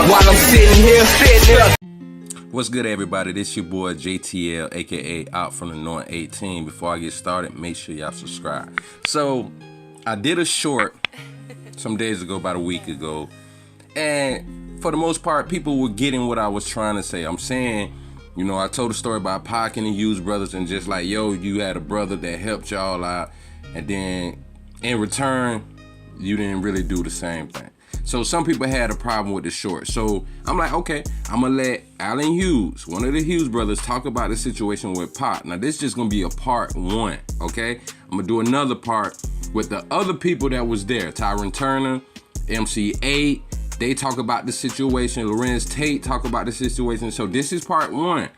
While I'm sitting here. What's good, everybody? This your boy JTL, aka Out from the North 18. Before I get started, make sure y'all subscribe. So I did a short some days ago, about a week ago, and for the most part, people were getting what I was trying to say. I'm saying, you know, I told a story about Pac and the Hughes brothers, and just like, yo, you had a brother that helped y'all out, and then in return, you didn't really do the same thing. So some people had a problem with the short. So I'm like, okay, I'm gonna let Allen Hughes, one of the Hughes brothers, talk about the situation with Pac. Now this is just gonna be a part one, okay? I'm gonna do another part with the other people that was there. Tyron Turner, MC8, they talk about the situation. Lorenz Tate talk about the situation. So this is part one.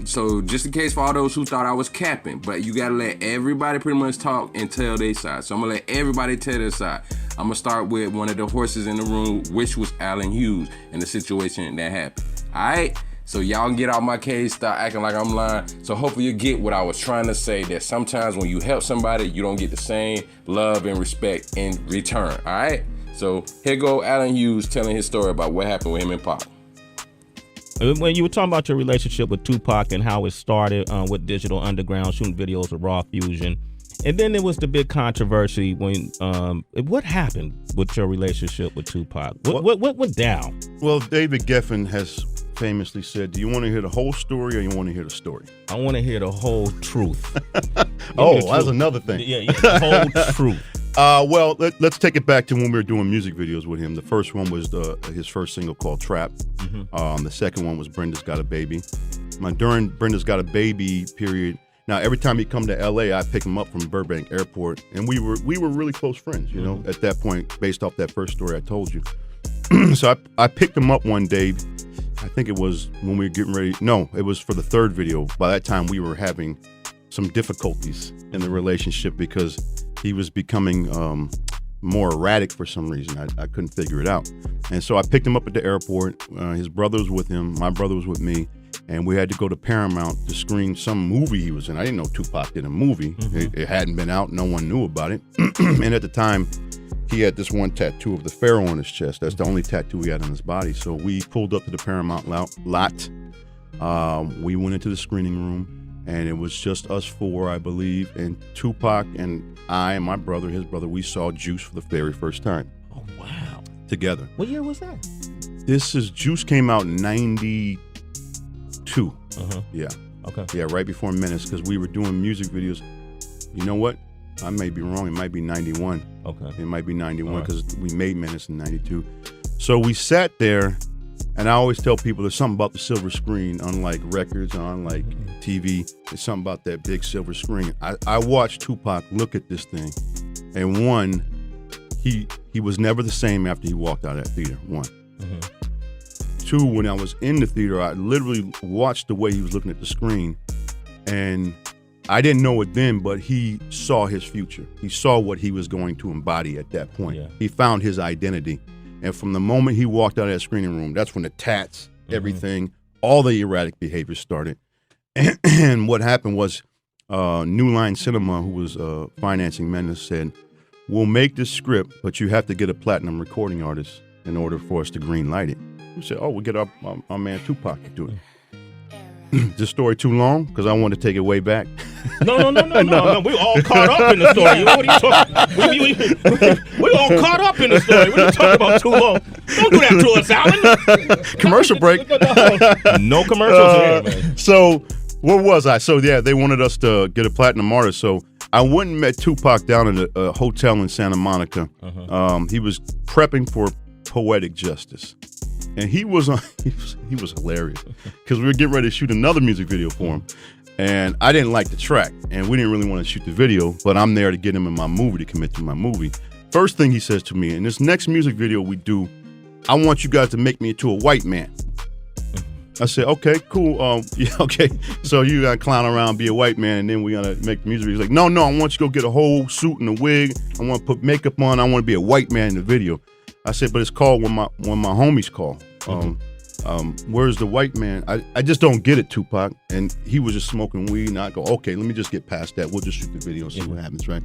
So just in case for all those who thought I was capping, but you gotta let everybody pretty much talk and tell their side. So I'm gonna let everybody tell their side. I'm gonna start with one of the horses in the room, which was Allen Hughes, and the situation that happened. All right? So y'all can get out my case, start acting like I'm lying. So hopefully you get what I was trying to say, that sometimes when you help somebody, you don't get the same love and respect in return. All right? So here go Allen Hughes telling his story about what happened with him and Pac. When you were talking about your relationship with Tupac and how it started with Digital Underground, shooting videos of Raw Fusion, and then there was the big controversy when what happened with your relationship with Tupac? What went down? Well, David Geffen has famously said, do you want to hear the whole story or you want to hear the story? I want to hear the whole truth. Oh, that's another thing. Yeah, the whole truth. Well, let's take it back to when we were doing music videos with him. The first one was his first single called Trap. Mm-hmm. The second one was Brenda's Got a Baby. During Brenda's Got a Baby period, now every time he'd come to LA, I'd pick him up from Burbank Airport, and we were really close friends, you know, at that point, based off that first story I told you. So I picked him up one day. I think it was when we were getting ready. No, it was for the third video. By that time, we were having some difficulties in the relationship because he was becoming more erratic for some reason. I couldn't figure it out. And so I picked him up at the airport. His brother was with him. My brother was with me. And we had to go to Paramount to screen some movie he was in. I didn't know Tupac did a movie. Mm-hmm. It hadn't been out. No one knew about it. And at the time, he had this one tattoo of the Pharaoh on his chest. That's the only tattoo he had on his body. So we pulled up to the Paramount lot. We went into the screening room, and it was just us four, I believe. And Tupac and I and my brother, his brother, we saw Juice for the very first time. Oh, wow. Together. What year was that? Juice came out in 92. Uh-huh. Yeah. Okay. Yeah, right before Menace, because we were doing music videos. You know what? I may be wrong. It might be 91. Okay. It might be 91 because we made Menace in 92. So we sat there, and I always tell people there's something about the silver screen, unlike records, unlike TV. There's something about that big silver screen. I watched Tupac look at this thing, and one, he was never the same after he walked out of that theater. One. Mm-hmm. Two, when I was in the theater, I literally watched the way he was looking at the screen, and I didn't know it then, but he saw his future. He saw what he was going to embody at that point. Yeah. He found his identity. And from the moment he walked out of that screening room, that's when the tats, everything, all the erratic behavior started. And what happened was New Line Cinema, who was financing Menace, said, we'll make this script, but you have to get a platinum recording artist in order for us to green light it. We said, we'll get our man Tupac to do it. Is this story too long? Because I want to take it way back. No. We all caught up in the story. What are you talking? We all caught up in the story. What are you talking about too long? Don't do that to us, Alan. Commercial break. No commercials here, man. So where was I? So yeah, they wanted us to get a platinum artist. So I went and met Tupac down at a hotel in Santa Monica. He was prepping for Poetic Justice. And he was hilarious because we were getting ready to shoot another music video for him. And I didn't like the track, and we didn't really want to shoot the video, but I'm there to get him in my movie, to commit to my movie. First thing he says to me, in this next music video we do, I want you guys to make me into a white man. I said, okay, cool. Yeah, okay. So you got to clown around, be a white man, and then we got to make the music video. He's like, no, I want you to go get a whole suit and a wig. I want to put makeup on. I want to be a white man in the video. I said, but it's called When My Homies Call. Where's the white man? I just don't get it, Tupac. And he was just smoking weed, and I go, okay, let me just get past that. We'll just shoot the video and see what happens, right?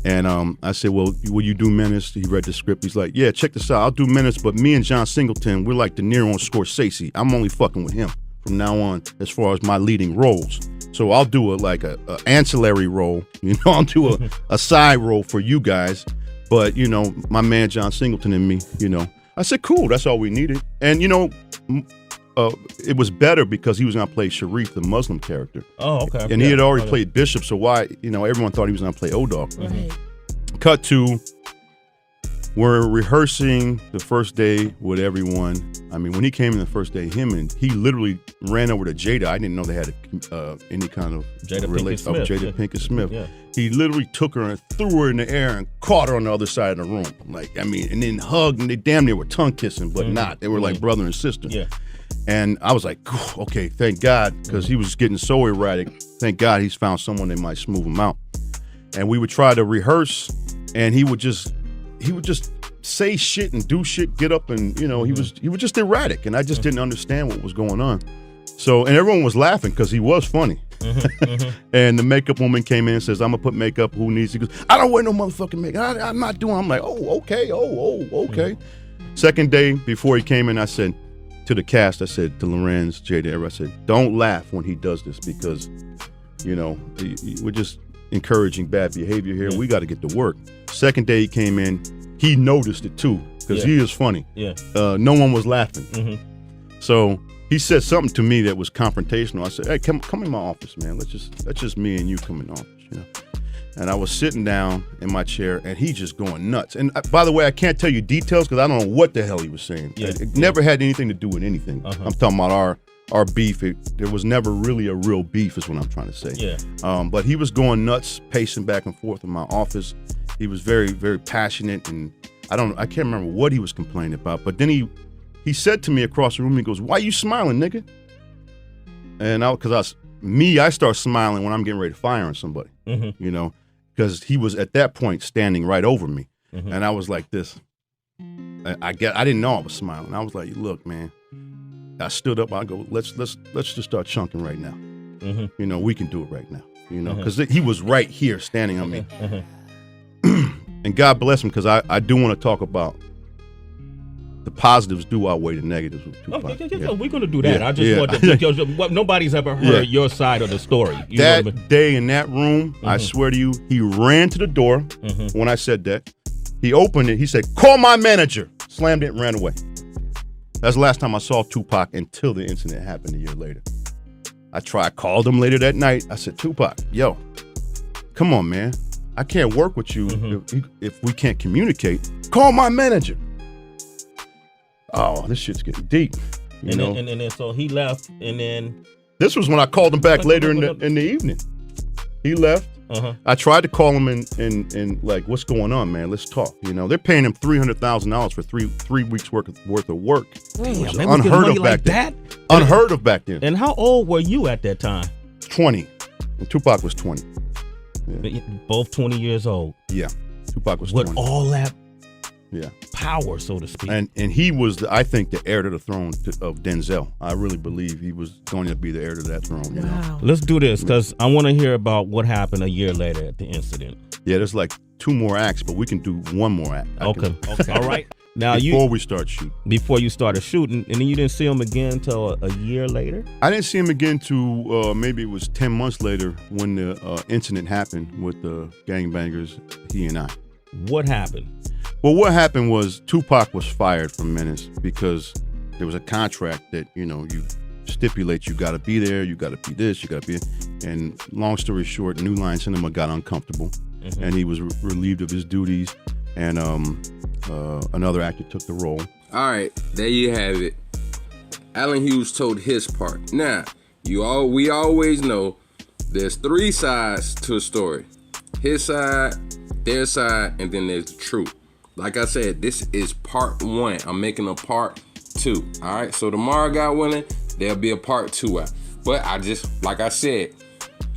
And I said, well, will you do Menace? He read the script. He's like, yeah, check this out. I'll do Menace, but me and John Singleton, we're like De Niro and Scorsese. I'm only fucking with him from now on as far as my leading roles. So I'll do a ancillary role, I'll do a side role for you guys. But, my man John Singleton and me, I said, cool, that's all we needed. And, it was better because he was going to play Sharif, the Muslim character. Oh, okay. And he had already played Bishop, so why, everyone thought he was going to play O-Dog. Right. Cut to, we're rehearsing the first day with everyone. I mean, when he came in the first day, he literally ran over to Jada. I didn't know they had any kind of Jada Pinkett Smith. Yeah. He literally took her and threw her in the air and caught her on the other side of the room. And then hugged, and they damn near were tongue kissing, but not. They were like brother and sister. Yeah. And I was like, okay, thank God, because he was getting so erratic. Thank God he's found someone that might smooth him out. And we would try to rehearse, and he would just say shit and do shit, get up, and he was just erratic, and I just didn't understand what was going on. So, and everyone was laughing because he was funny. And the makeup woman came in and says, I'm gonna put makeup. Who needs it? He goes, I don't wear no motherfucking makeup. I'm not doing. I'm like, oh, okay, okay. Second day before he came in, I said to the cast, I said to Lorenz, Jada, I said, don't laugh when he does this because, we're just encouraging bad behavior here. We got to get to work. Second day he came in, he noticed it too because he is funny. Yeah. No one was laughing. So he said something to me that was confrontational. I said, hey, come in my office, man. Let's just me and you come in the office, And I was sitting down in my chair, and he just going nuts. And by the way, I can't tell you details because I don't know what the hell he was saying. It never had anything to do with anything. I'm talking about our beef. There was never really a real beef is what I'm trying to say. Yeah. But he was going nuts, pacing back and forth in my office. He was very, very passionate, and I can't remember what he was complaining about. But then he said to me across the room, he goes, why you smiling, nigga? And I start smiling when I'm getting ready to fire on somebody, because he was at that point standing right over me. And I was like this. I didn't know I was smiling. I was like, look, man. I stood up. I go, let's just start chunking right now. We can do it right now. Because he was right here standing on me. And God bless him, because I do want to talk about the positives do outweigh the negatives with Tupac. We're going to do that. I just want to, because nobody's ever heard your side of the story. That day in that room, I swear to you, he ran to the door when I said that. He opened it. He said, call my manager. Slammed it and ran away. That's the last time I saw Tupac until the incident happened a year later. I called him later that night. I said, Tupac, yo, come on, man. I can't work with you if we can't communicate. Call my manager. Oh, this shit's getting deep. And then so he left, and then this was when I called him back later in the evening. He left. I tried to call him and like, what's going on, man? Let's talk. They're paying him $300,000 for three weeks worth of work. Damn, unheard of back then. Unheard of back then. And how old were you at that time? 20. And Tupac was 20. Yeah. Both 20 years old. Yeah, Tupac was with 20. all that Yeah. power, so to speak. And he was, I think, the heir to the throne of Denzel. I really believe he was going to be the heir to that throne. Wow. Let's do this, because I want to hear about what happened a year later at the incident. Yeah, there's like 2 more acts, but we can do 1 more act. Okay. All right. Now before we start shooting. Before you started shooting, and then you didn't see him again until a year later? I didn't see him again till maybe it was 10 months later when the incident happened with the gangbangers, he and I. What happened? Well, what happened was Tupac was fired from Menace because there was a contract that, you stipulate you got to be there, you got to be this, you got to be. And long story short, New Line Cinema got uncomfortable, and he was relieved of his duties, and another actor took the role. All right, there you have it. Alan Hughes told his part. Now, we always know there's 3 sides to a story. His side, their side, and then there's the truth. Like I said, this is part 1. I'm making a part 2. All right, so tomorrow, God willing, there'll be a part 2 out. But like I said,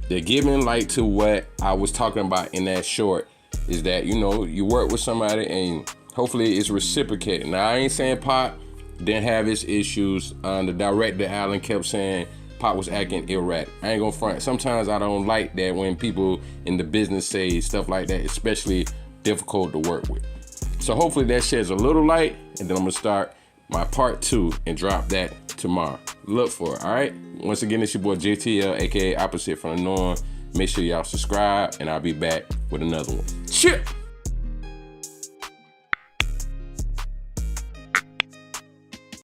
they're giving light to what I was talking about in that short, is that, you work with somebody and hopefully it's reciprocated. Now, I ain't saying Pop didn't have his issues. The director, Alan, kept saying Pac was acting erratic. I ain't gonna front. Sometimes I don't like that when people in the business say stuff like that, especially difficult to work with. So hopefully that sheds a little light, and then I'm gonna start my part 2 and drop that tomorrow. Look for it, all right? Once again, it's your boy JTL, aka Opposite from the Norm. Make sure y'all subscribe, and I'll be back with another one. Chip!